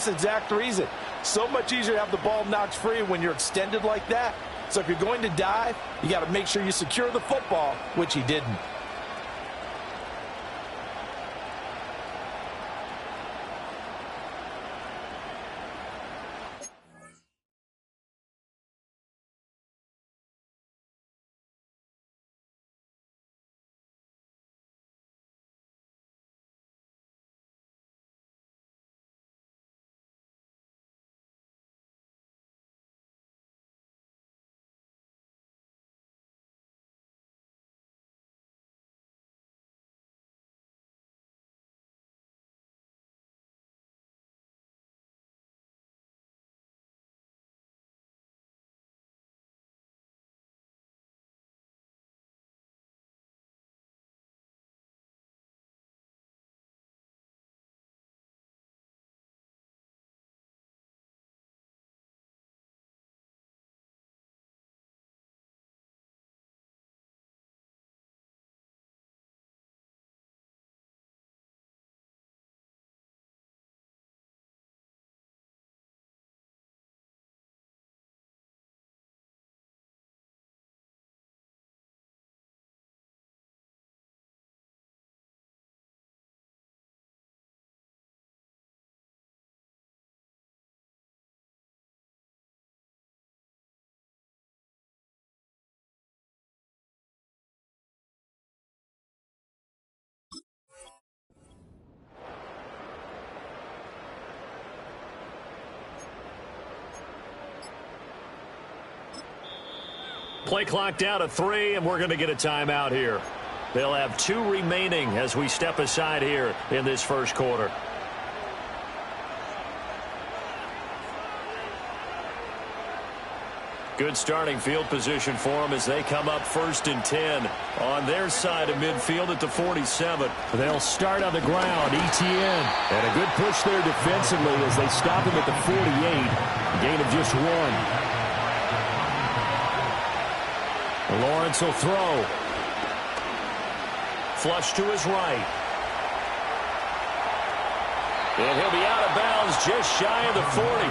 this exact reason. So much easier to have the ball knocked free when you're extended like that. So if you're going to dive, you got to make sure you secure the football, which he didn't. Play clock down to 3, and we're going to get a timeout here. They'll have 2 remaining as we step aside here in this first quarter. Good starting field position for them as they come up 1st and 10 on their side of midfield at the 47. They'll start on the ground. ETN. And a good push there defensively as they stop him at the 48. Gain of just 1. Lawrence will throw. Flush to his right. And he'll be out of bounds just shy of the 40.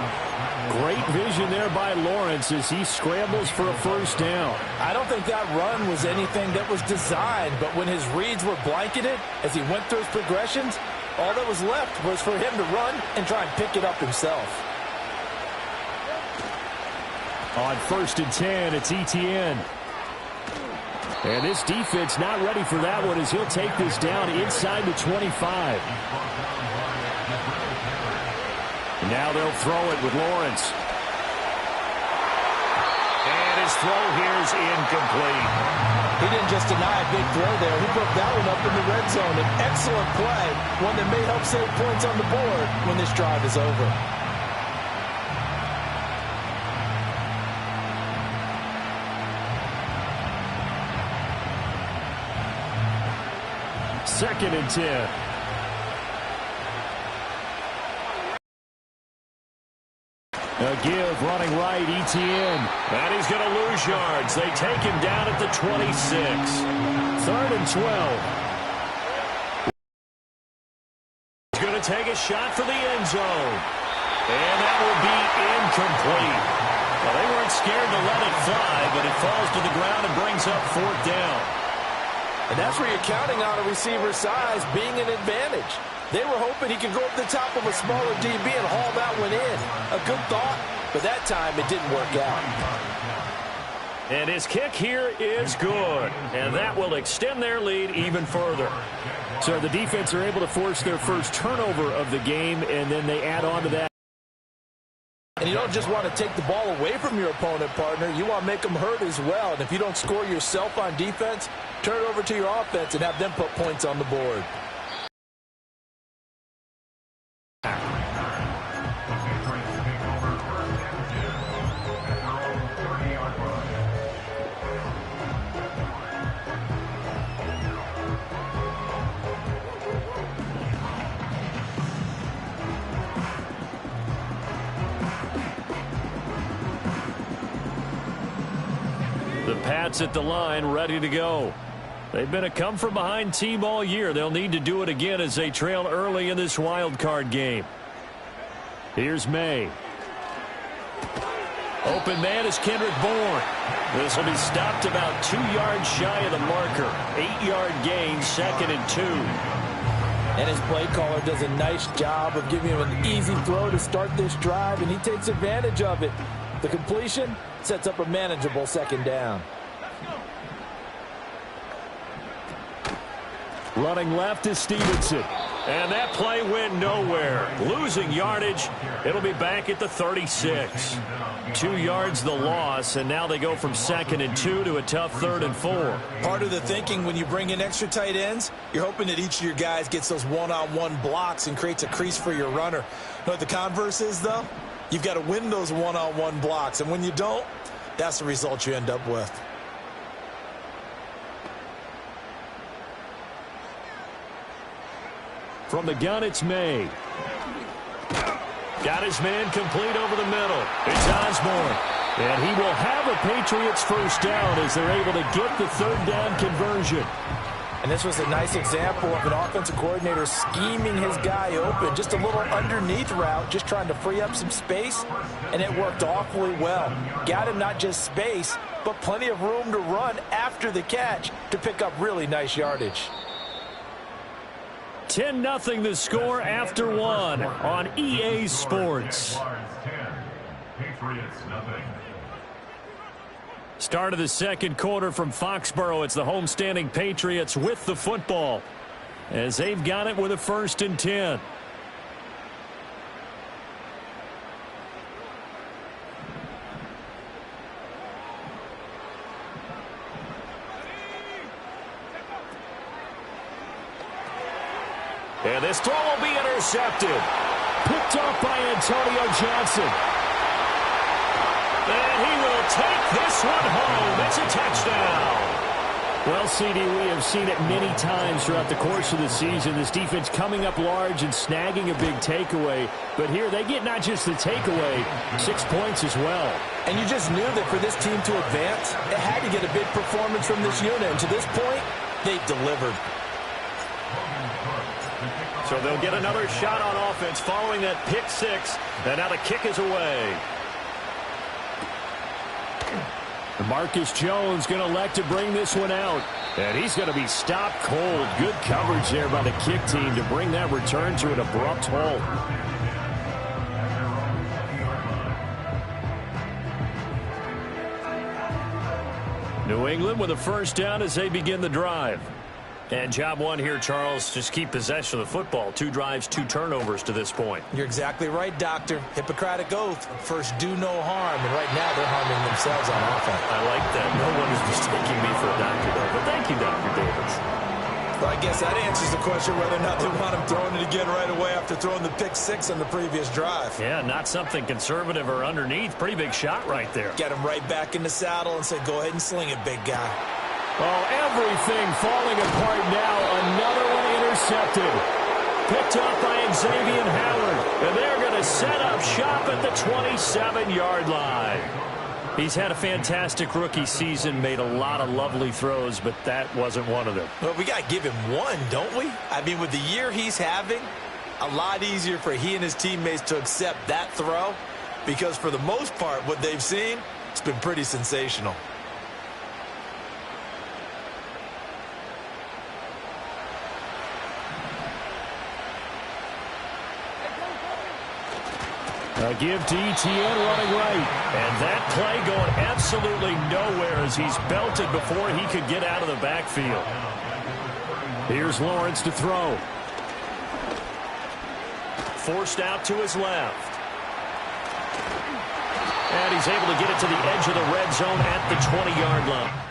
Great vision there by Lawrence as he scrambles for a first down. I don't think that run was anything that was designed, but when his reads were blanketed as he went through his progressions, all that was left was for him to run and try and pick it up himself. On 1st and 10, it's ETN. And this defense not ready for that one as he'll take this down inside the 25. And now they'll throw it with Lawrence. And his throw here is incomplete. He didn't just deny a big throw there. He broke that one up in the red zone. An excellent play, one that may help save points on the board when this drive is over. 2nd and 10. A give, running right, ETN. And he's going to lose yards. They take him down at the 26. 3rd and 12. He's going to take a shot for the end zone. And that will be incomplete. Well, they weren't scared to let it fly, but it falls to the ground and brings up 4th down. And that's where you're counting on a receiver's size being an advantage. They were hoping he could go up the top of a smaller DB and haul that one in. A good thought, but that time it didn't work out. And his kick here is good. And that will extend their lead even further. So the defense are able to force their first turnover of the game, and then they add on to that. And you don't just want to take the ball away from your opponent, partner. You want to make them hurt as well. And if you don't score yourself on defense, turn it over to your offense and have them put points on the board. The Pats at the line, ready to go. They've been a come-from-behind team all year. They'll need to do it again as they trail early in this wild card game. Here's May. Open man is Kendrick Bourne. This will be stopped about 2 yards shy of the marker. 8-yard gain, 2nd and 2. And his play caller does a nice job of giving him an easy throw to start this drive, and he takes advantage of it. The completion sets up a manageable 2nd down. Running left is Stevenson. And that play went nowhere. Losing yardage. It'll be back at the 36. 2 yards the loss, and now they go from 2nd and 2 to a tough 3rd and 4. Part of the thinking when you bring in extra tight ends, you're hoping that each of your guys gets those one-on-one blocks and creates a crease for your runner. You know what the converse is, though? You've got to win those one-on-one blocks, and when you don't, that's the result you end up with. From the gun, it's May. Got his man complete over the middle. It's Osborne. And he will have a Patriots first down as they're able to get the 3rd down conversion. And this was a nice example of an offensive coordinator scheming his guy open. Just a little underneath route, just trying to free up some space, and it worked awfully well. Got him not just space, but plenty of room to run after the catch to pick up really nice yardage. 10-0 the score after 1 on EA Sports. Start of the 2nd quarter from Foxborough. It's the homestanding Patriots with the football as they've got it with a 1st and 10. And this throw will be intercepted. Picked off by Antonio Johnson. And he will take this one home. It's a touchdown. Well, CD, we have seen it many times throughout the course of the season. This defense coming up large and snagging a big takeaway. But here they get not just the takeaway, 6 points as well. And you just knew that for this team to advance, it had to get a big performance from this unit. And to this point, they've delivered. So they'll get another shot on offense following that pick 6. And now the kick is away. Marcus Jones going to elect to bring this one out. And he's going to be stopped cold. Good coverage there by the kick team to bring that return to an abrupt halt. New England with a first down as they begin the drive. And job one here, Charles, just keep possession of the football. 2 drives, 2 turnovers to this point. You're exactly right, Doctor. Hippocratic oath. First, do no harm. And right now, they're harming themselves on offense. I like that. No one is mistaking me for a doctor, though. But thank you, Dr. Davis. Well, I guess that answers the question whether or not they want him throwing it again right away after throwing the pick 6 on the previous drive. Yeah, not something conservative or underneath. Pretty big shot right there. Get him right back in the saddle and say, go ahead and sling it, big guy. Oh, everything falling apart now. Another one intercepted. Picked up by Xavier Howard. And they're going to set up shop at the 27-yard line. He's had a fantastic rookie season, made a lot of lovely throws, but that wasn't one of them. Well, we got to give him one, don't we? I mean, with the year he's having, a lot easier for he and his teammates to accept that throw because for the most part, what they've seen, it's been pretty sensational. A give to ETN running right. And that play going absolutely nowhere as he's belted before he could get out of the backfield. Here's Lawrence to throw. Forced out to his left. And he's able to get it to the edge of the red zone at the 20-yard line.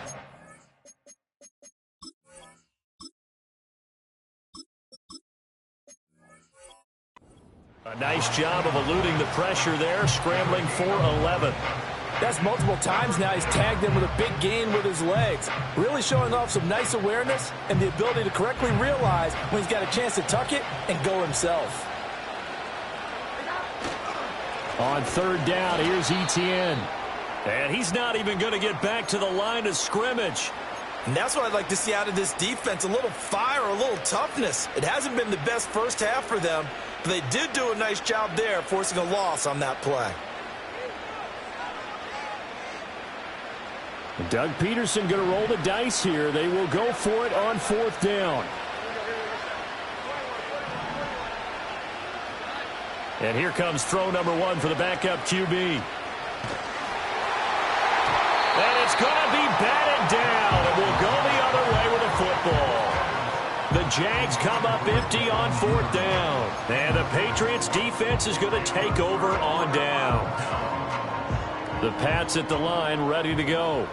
A nice job of eluding the pressure there, scrambling for 11. That's multiple times now he's tagged him with a big gain with his legs. Really showing off some nice awareness and the ability to correctly realize when he's got a chance to tuck it and go himself. On 3rd down, here's ETN. And he's not even going to get back to the line of scrimmage. And that's what I'd like to see out of this defense, a little fire, a little toughness. It hasn't been the best first half for them, But they did do a nice job there, forcing a loss on that play. Doug Peterson going to roll the dice here. They will go for it on 4th down. And here comes throw number 1 for the backup QB. And it's going to be batted down. It will go the other way with the football. The Jags come up empty on 4th down. And the Patriots defense is going to take over on down. The Pats at the line ready to go.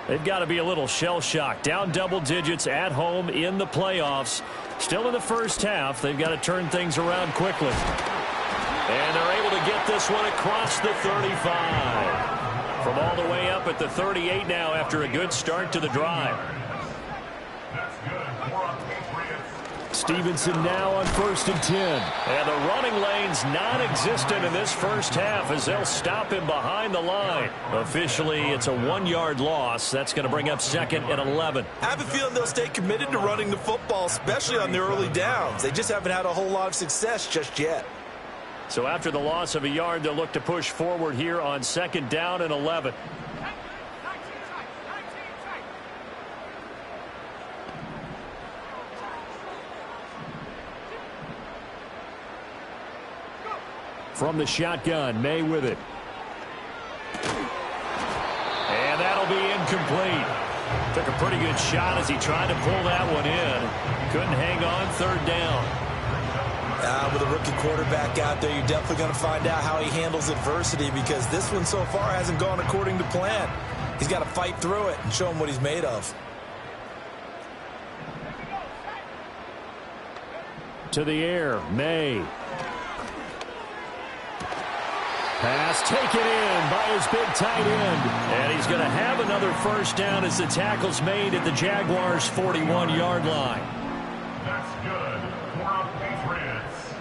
They've got to be a little shell-shocked. Down double digits at home in the playoffs. Still in the first half. They've got to turn things around quickly. And they're able to get this one across the 35. From all the way up at the 38 now after a good start to the drive. Stevenson now on 1st and 10. And the running lane's non-existent in this first half as they'll stop him behind the line. Officially, it's a 1-yard loss. That's going to bring up 2nd and 11. I have a feeling they'll stay committed to running the football, especially on the early downs. They just haven't had a whole lot of success just yet. So after the loss of a yard, they'll look to push forward here on 2nd down and 11. From the shotgun, May with it. And that'll be incomplete. Took a pretty good shot as he tried to pull that one in. Couldn't hang on 3rd down. With a rookie quarterback out there, you're definitely going to find out how he handles adversity, because this one so far hasn't gone according to plan. He's got to fight through it and show him what he's made of. To the air, May. Pass taken in by his big tight end. And he's going to have another first down as the tackle's made at the Jaguars' 41-yard line. That's good for Patriots.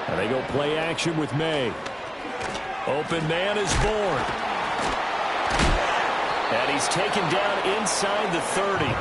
And they go play action with May. Open man is born. And he's taken down inside the 30.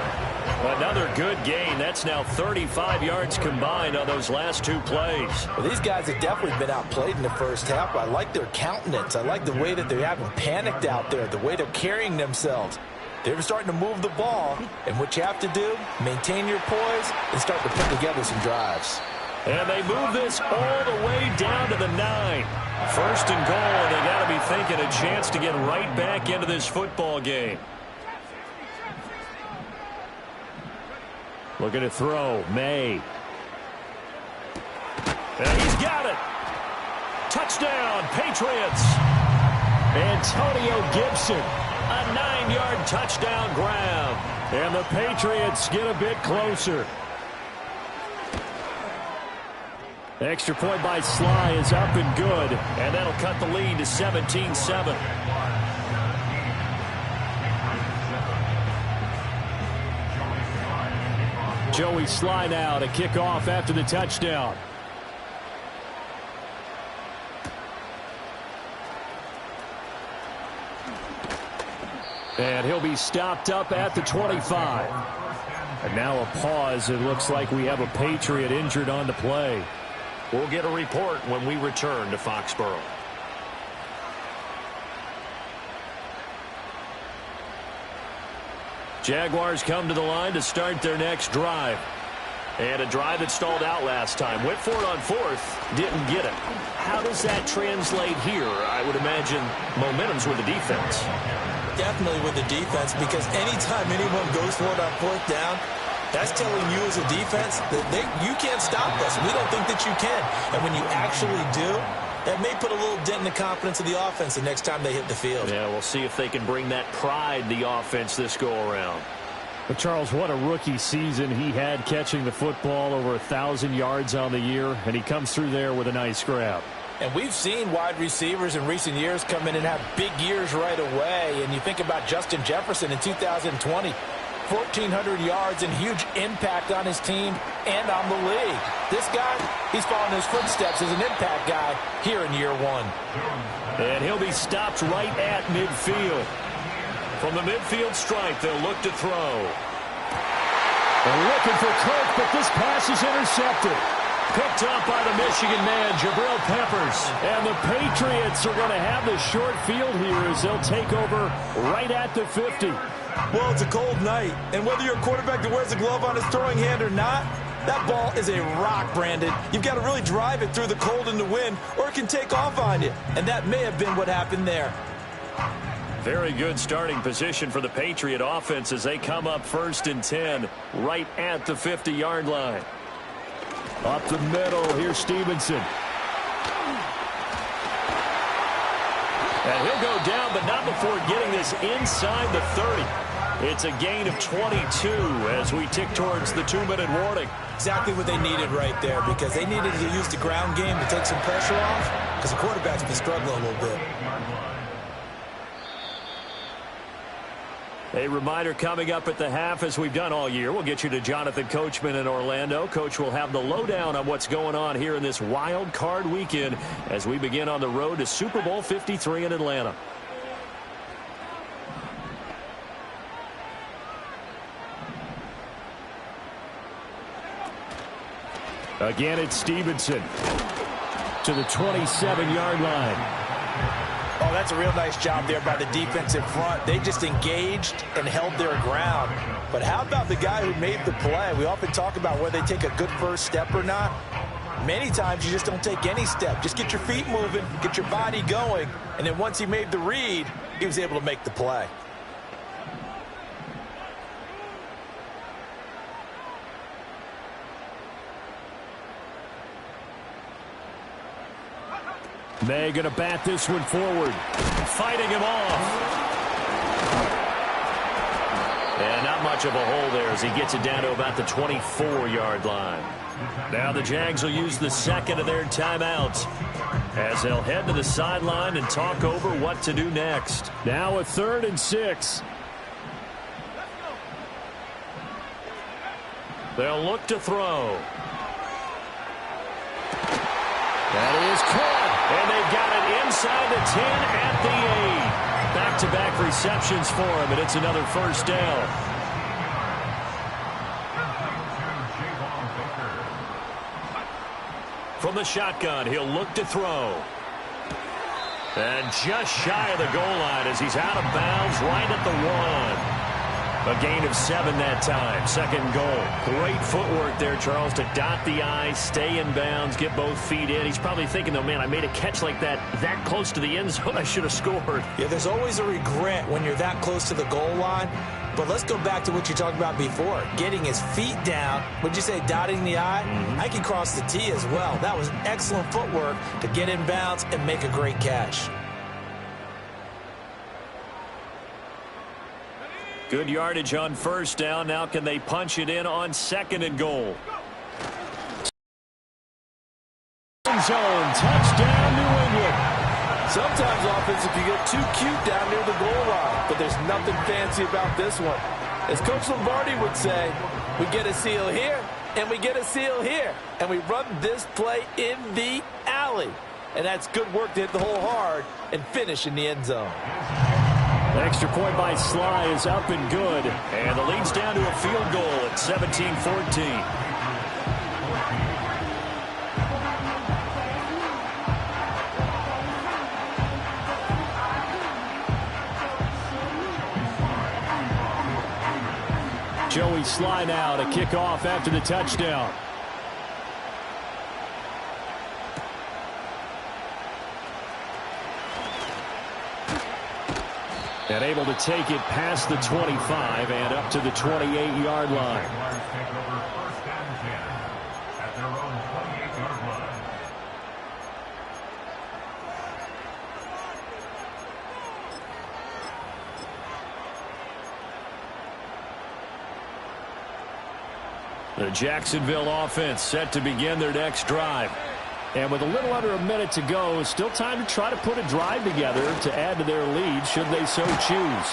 Another good gain. That's now 35 yards combined on those last 2 plays. Well, these guys have definitely been outplayed in the first half. I like their countenance. I like the way that they haven't panicked out there, the way they're carrying themselves. They're starting to move the ball, and what you have to do, maintain your poise and start to put together some drives. And they move this all the way down to the 9. 1st and goal, and they got to be thinking a chance to get right back into this football game. Looking to throw, May. And he's got it. Touchdown, Patriots. Antonio Gibson, a 9-yard touchdown grab. And the Patriots get a bit closer. The extra point by Sly is up and good. And that'll cut the lead to 17-7. Joey Sly now to kick off after the touchdown. And he'll be stopped up at the 25. And now a pause. It looks like we have a Patriot injured on the play. We'll get a report when we return to Foxborough. Jaguars come to the line to start their next drive. And a drive that stalled out last time. Went for it on 4th. Didn't get it. How does that translate here? I would imagine momentum's with the defense. Definitely with the defense, because anytime anyone goes for it on 4th down, that's telling you as a defense that you can't stop us. We don't think that you can. And when you actually do, that may put a little dent in the confidence of the offense the next time they hit the field. Yeah, we'll see if they can bring that pride the offense this go-around. But Charles, what a rookie season he had, catching the football, over 1,000 yards on the year, and he comes through there with a nice grab. And we've seen wide receivers in recent years come in and have big years right away. And you think about Justin Jefferson in 2020, 1,400 yards and huge impact on his team and on the league. This guy, he's following his footsteps as an impact guy here in year 1. And he'll be stopped right at midfield. From the midfield stripe, they'll look to throw. They're looking for Kirk, but this pass is intercepted. Picked up by the Michigan man, Jabril Peppers. And the Patriots are going to have the short field here as they'll take over right at the 50. Well, it's a cold night, and whether you're a quarterback that wears a glove on his throwing hand or not, that ball is a rock, Brandon. You've got to really drive it through the cold and the wind, or it can take off on you. And that may have been what happened there. Very good starting position for the Patriot offense as they come up 1st and 10 right at the 50-yard line. Up the middle, here's Stevenson. And he'll go down, but not before getting this inside the 30. It's a gain of 22 as we tick towards the 2-minute warning. Exactly what they needed right there, because they needed to use the ground game to take some pressure off, because the quarterback's been struggling a little bit. A reminder coming up at the half, as we've done all year. We'll get you to Jonathan Coachman in Orlando. Coach will have the lowdown on what's going on here in this wild card weekend as we begin on the road to Super Bowl 53 in Atlanta. Again, it's Stevenson to the 27-yard line. Oh, that's a real nice job there by the defensive front. They just engaged and held their ground. But how about the guy who made the play? We often talk about whether they take a good first step or not. Many times you just don't take any step. Just get your feet moving, get your body going, and then once he made the read, he was able to make the play. May going to bat this one forward. Fighting him off. And not much of a hole there as he gets it down to about the 24-yard line. Now the Jags will use the second of their timeouts as they'll head to the sideline and talk over what to do next. Now a 3rd and 6. They'll look to throw. That is caught. And they've got it inside the 10 at the 8. Back-to-back receptions for him, and it's another first down. From the shotgun, he'll look to throw. And just shy of the goal line as he's out of bounds right at the 1. A gain of 7 that time. 2nd goal. Great footwork there, Charles, to dot the I, stay in bounds, get both feet in. He's probably thinking, though, man, I made a catch like that close to the end zone. I should have scored. Yeah, there's always a regret when you're that close to the goal line. But let's go back to what you talked about before. Getting his feet down. Would you say dotting the I? I can cross the T as well. That was excellent footwork to get in bounds and make a great catch. Good yardage on 1st down. Now can they punch it in on 2nd and goal? Zone. Touchdown, New England. Sometimes offense, if you get too cute down near the goal line, but there's nothing fancy about this one. As Coach Lombardi would say, we get a seal here, and we get a seal here, and we run this play in the alley. And that's good work to hit the hole hard and finish in the end zone. Extra point by Sly is up and good. And the lead's down to a field goal at 17-14. Joey Sly now to kick off after the touchdown. And able to take it past the 25 and up to the 28-yard line. The Jacksonville offense set to begin their next drive. And with a little under a minute to go, still time to try to put a drive together to add to their lead should they so choose.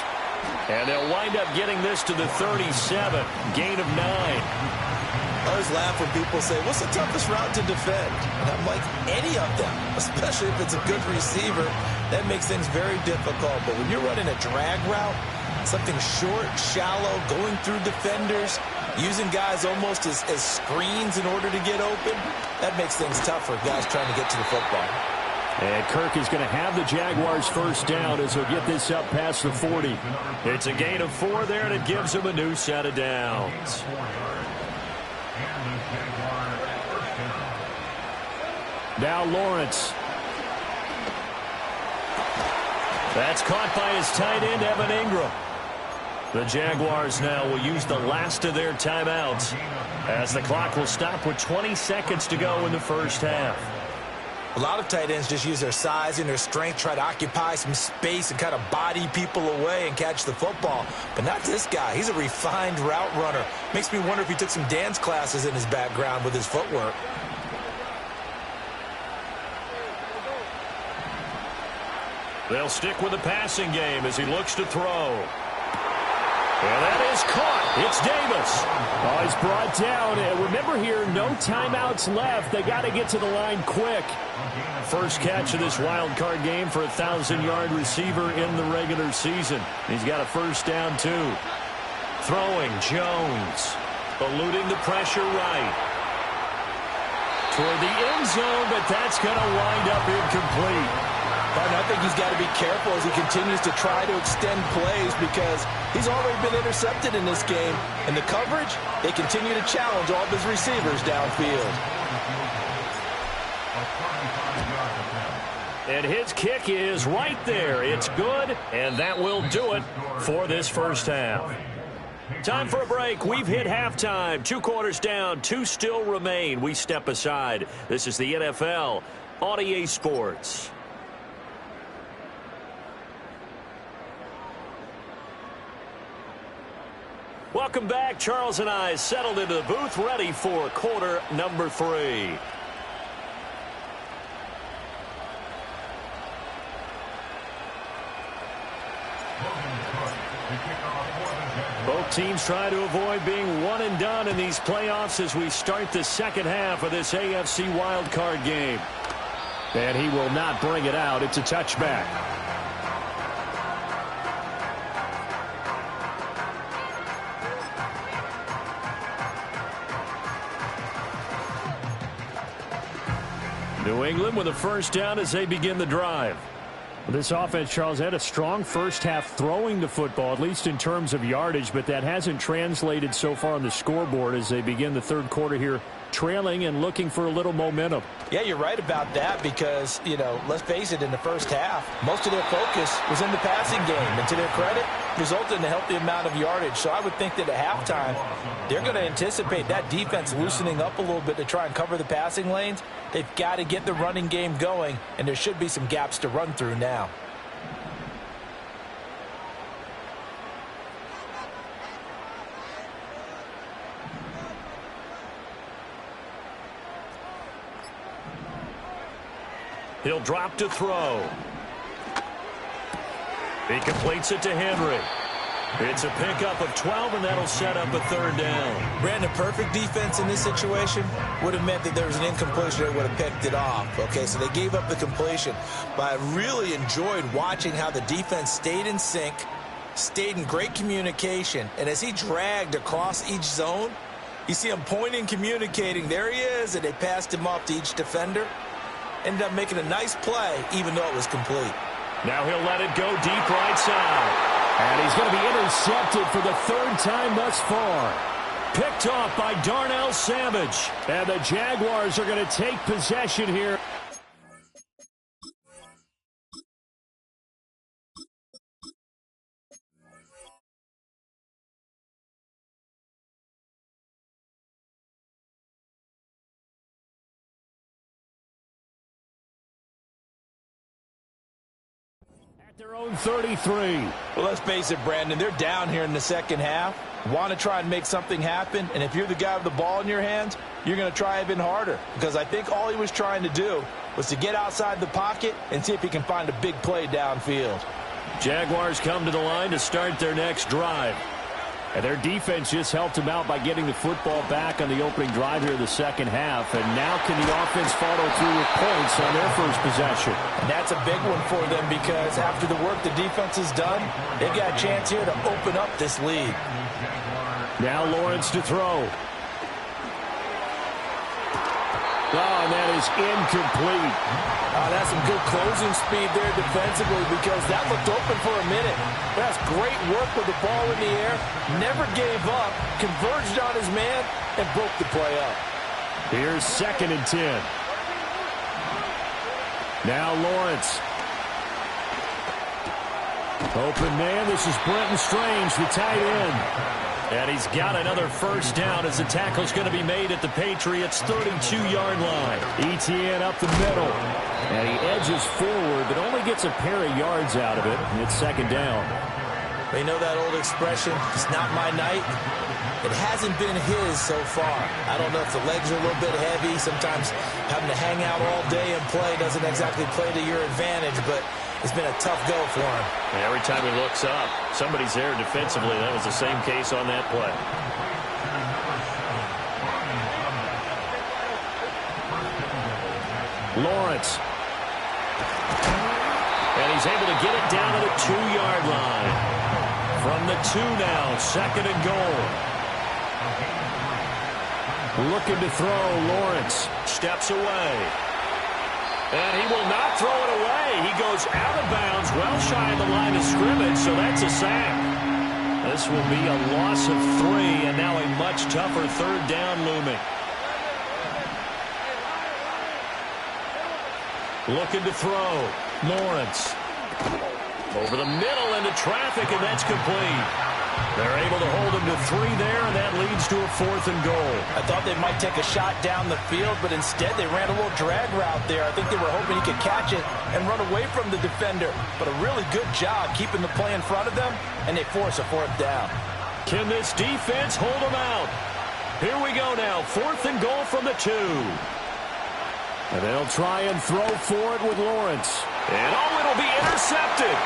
And they'll wind up getting this to the 37, gain of 9. I always laugh when people say, what's the toughest route to defend? And I'm like, any of them, especially if it's a good receiver. That makes things very difficult. But when you're running a drag route, something short, shallow, going through defenders, using guys almost as screens in order to get open, that makes things tough for guys trying to get to the football. And Kirk is going to have the Jaguars first down as he'll get this up past the 40. It's a gain of 4 there, and it gives him a new set of downs. Now Lawrence. That's caught by his tight end, Evan Ingram. The Jaguars now will use the last of their timeouts as the clock will stop with 20 seconds to go in the first half. A lot of tight ends just use their size and their strength, try to occupy some space and kind of body people away and catch the football. But not this guy. He's a refined route runner. Makes me wonder if he took some dance classes in his background with his footwork. They'll stick with the passing game as he looks to throw. And that is caught. It's Davis. Oh, he's brought down. And remember here, no timeouts left. They got to get to the line quick. First catch of this wild card game for a 1,000-yard receiver in the regular season. He's got a first down, too. Throwing, Jones. Eluding the pressure right. Toward the end zone, but that's going to wind up incomplete. I think he's got to be careful as he continues to try to extend plays because he's already been intercepted in this game. And the coverage, they continue to challenge all of his receivers downfield. And his kick is right there. It's good, and that will do it for this first half. Time for a break. We've hit halftime. 2 quarters down, 2 still remain. We step aside. This is the NFL on EA Sports. Welcome back. Charles and I settled into the booth, ready for quarter number 3. Both teams try to avoid being one and done in these playoffs as we start the second half of this AFC wildcard game. And he will not bring it out. It's a touchback. New England with a first down as they begin the drive. This offense, Charles, had a strong first half throwing the football, at least in terms of yardage, but that hasn't translated so far on the scoreboard as they begin the third quarter here, trailing and looking for a little momentum. Yeah, you're right about that because, let's face it, in the first half, most of their focus was in the passing game. And to their credit, resulted in a healthy amount of yardage. So I would think that at halftime, they're going to anticipate that defense loosening up a little bit to try and cover the passing lanes. They've got to get the running game going, and there should be some gaps to run through now. He'll drop to throw. He completes it to Henry. It's a pickup of 12, and that'll set up a third down. Brandon, perfect defense in this situation would have meant that there was an incompletion. They would have picked it off. Okay, so they gave up the completion. But I really enjoyed watching how the defense stayed in sync, stayed in great communication. And as he dragged across each zone, you see him pointing, communicating. There he is, and they passed him off to each defender. Ended up making a nice play, even though it was complete. Now he'll let it go deep right side. And he's going to be intercepted for the third time thus far. Picked off by Darnell Savage. And the Jaguars are going to take possession here. Their own 33. Well, let's face it, Brandon, they're down here in the second half. Want to try and make something happen, and if you're the guy with the ball in your hands, you're going to try even harder because I think all he was trying to do was to get outside the pocket and see if he can find a big play downfield. Jaguars come to the line to start their next drive. And their defense just helped them out by getting the football back on the opening drive here of the second half. And now can the offense follow through with points on their first possession? And that's a big one for them because after the work the defense has done, they've got a chance here to open up this lead. Now Lawrence to throw. Oh, and that is incomplete. That's some good closing speed there defensively because that looked open for a minute. That's great work with the ball in the air. Never gave up, converged on his man, and broke the play up. Here's 2nd and 10. Now Lawrence. Open man, this is Brenton Strange, the tight end. And he's got another first down as the tackle's going to be made at the Patriots' 32-yard line. ETN up the middle. And he edges forward, but only gets a pair of yards out of it. And it's 2nd down. They know that old expression, it's not my night. It hasn't been his so far. I don't know if the legs are a little bit heavy. Sometimes having to hang out all day and play doesn't exactly play to your advantage, but it's been a tough go for him. And every time he looks up, somebody's there defensively. That was the same case on that play. Lawrence. And he's able to get it down to the 2-yard line. From the 2 now, 2nd and goal. Looking to throw, Lawrence. Steps away. And he will not throw it away. He goes out of bounds, well shy of the line of scrimmage, so that's a sack. This will be a loss of 3, and now a much tougher 3rd down looming. Looking to throw, Lawrence. Over the middle into traffic, and that's complete. They're able to hold him to 3 there, and that leads to a 4th and goal. I thought they might take a shot down the field, but instead they ran a little drag route there. I think they were hoping he could catch it and run away from the defender. But a really good job keeping the play in front of them, and they force a 4th down. Can this defense hold them out? Here we go now, 4th and goal from the 2. And they'll try and throw for it with Lawrence. And it'll be intercepted.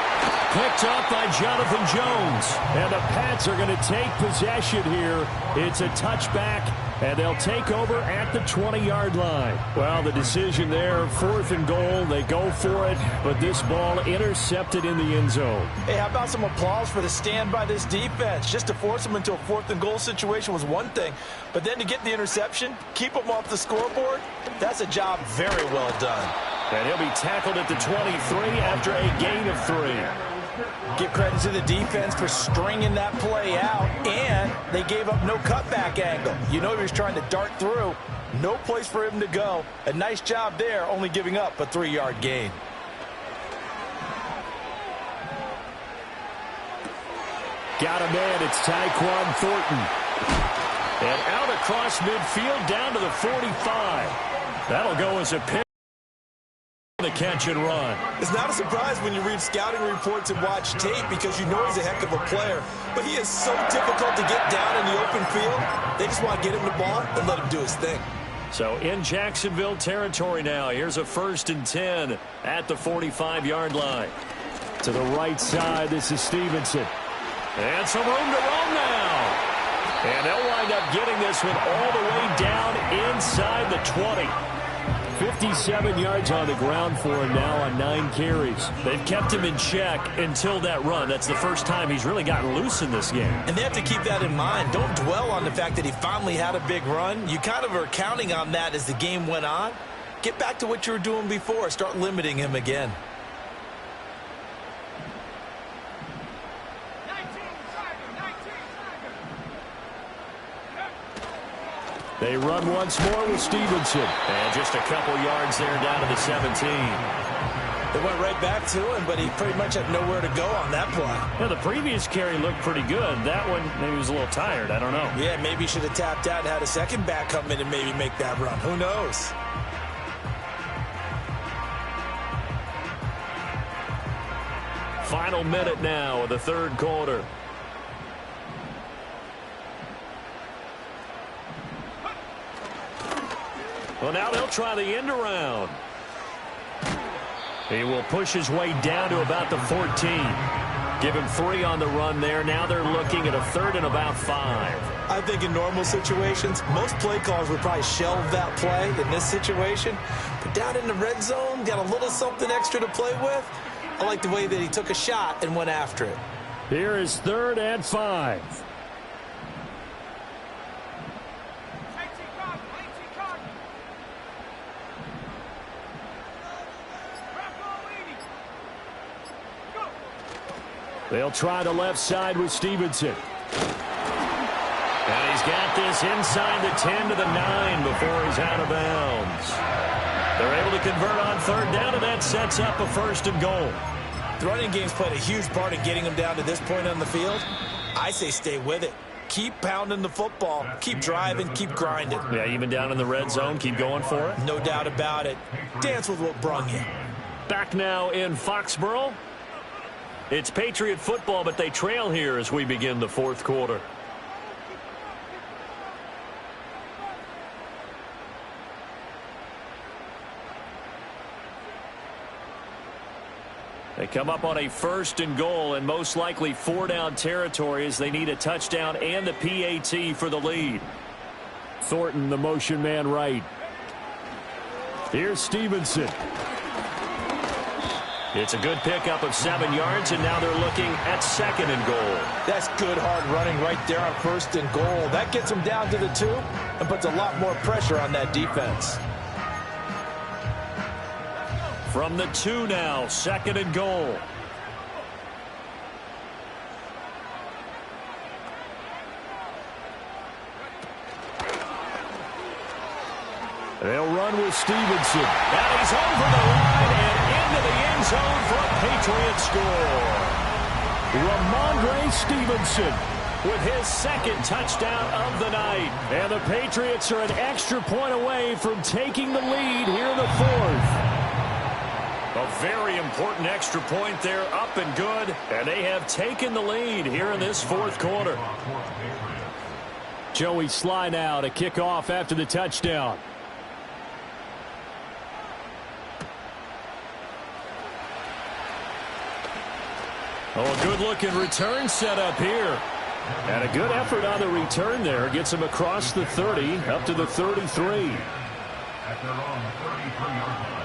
Picked up by Jonathan Jones. And the Pats are going to take possession here. It's a touchback, and they'll take over at the 20-yard line. Well, the decision there, 4th and goal. They go for it, but this ball intercepted in the end zone. Hey, how about some applause for the stand by this defense? Just to force them into a 4th and goal situation was one thing, but then to get the interception, keep them off the scoreboard, that's a job very well done. And he'll be tackled at the 23 after a gain of 3. Give credit to the defense for stringing that play out, and they gave up no cutback angle. You know he was trying to dart through. No place for him to go. A nice job there, only giving up a 3-yard gain. Got a man, it's Tyquan Thornton. And out across midfield down to the 45. That'll go as a pick. The catch and run. It's not a surprise when you read scouting reports and watch tape because you know he's a heck of a player. But he is so difficult to get down in the open field. They just want to get him the ball and let him do his thing. So in Jacksonville territory now. Here's a 1st and 10 at the 45-yard line. To the right side, this is Stevenson. And some room to run now. And they'll wind up getting this one all the way down inside the 20. 57 yards on the ground for him now on 9 carries. They've kept him in check until that run. That's the first time he's really gotten loose in this game. And they have to keep that in mind. Don't dwell on the fact that he finally had a big run. You kind of are counting on that as the game went on. Get back to what you were doing before. Start limiting him again. They run once more with Stevenson. And just a couple yards there down to the 17. They went right back to him, but he pretty much had nowhere to go on that play. Yeah, the previous carry looked pretty good. That one, maybe he was a little tired. I don't know. Yeah, maybe he should have tapped out and had a second back come in and maybe make that run. Who knows? Final minute now of the 3rd quarter. Well, now they'll try the end around. He will push his way down to about the 14. Give him 3 on the run there. Now they're looking at a 3rd and about 5. I think in normal situations, most play callers would probably shelve that play in this situation. But down in the red zone, got a little something extra to play with. I like the way that he took a shot and went after it. Here is 3rd and 5. They'll try the left side with Stevenson. And he's got this inside the 10 to the 9 before he's out of bounds. They're able to convert on third down, and that sets up a 1st and goal. The running game's played a huge part in getting them down to this point on the field. I say stay with it. Keep pounding the football. Keep driving. Keep grinding. Yeah, even down in the red zone, keep going for it. No doubt about it. Dance with what brung you. Back now in Foxborough. It's Patriot football, but they trail here as we begin the 4th quarter. They come up on a 1st and goal, and most likely 4-down territory as they need a touchdown and a PAT for the lead. Thornton, the motion man right. Here's Stevenson. It's a good pickup of 7 yards, and now they're looking at 2nd and goal. That's good hard running right there on 1st and goal. That gets them down to the 2 and puts a lot more pressure on that defense. From the 2 now, 2nd and goal. They'll run with Stevenson. And he's over the line and into the end zone for a Patriot score. Ramondre Stevenson with his 2nd touchdown of the night. And the Patriots are an extra point away from taking the lead here in the 4th. A very important extra point there, up and good. And they have taken the lead here in this 4th quarter. Joey Sly now to kick off after the touchdown. Oh, a good-looking return set up here. And a good effort on the return there. Gets him across the 30, up to the 33. At their own 33-yard line.